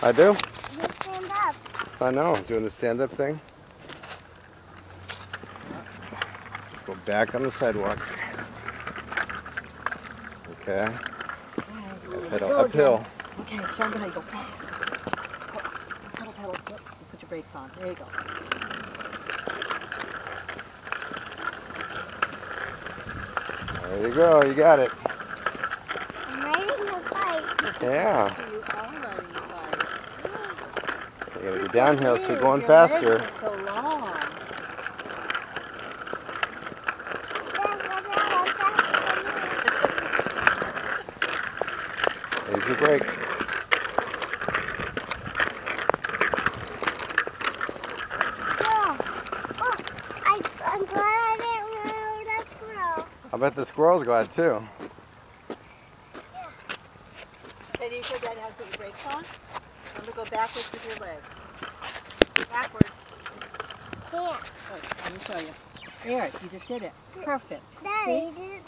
I do? You stand up. I know, doing the stand-up thing. Let's go back on the sidewalk. Okay. Pedal uphill. Okay, show them how you go fast. Pedal, pedal, whoops, and put your brakes on. There you go. There you go, you got it. I'm riding the bike. Yeah. You are riding the bike. You're gonna be downhill, so you're going Your faster. legs are so long. There's your brake. I'm glad I didn't run over that squirrel. I bet the squirrel's glad too. Okay, do you show Dad how to put your brakes on? Remember, go backwards with your legs. Backwards. Can't. Oh, let me show you. There, you just did it. Perfect. Daddy, did it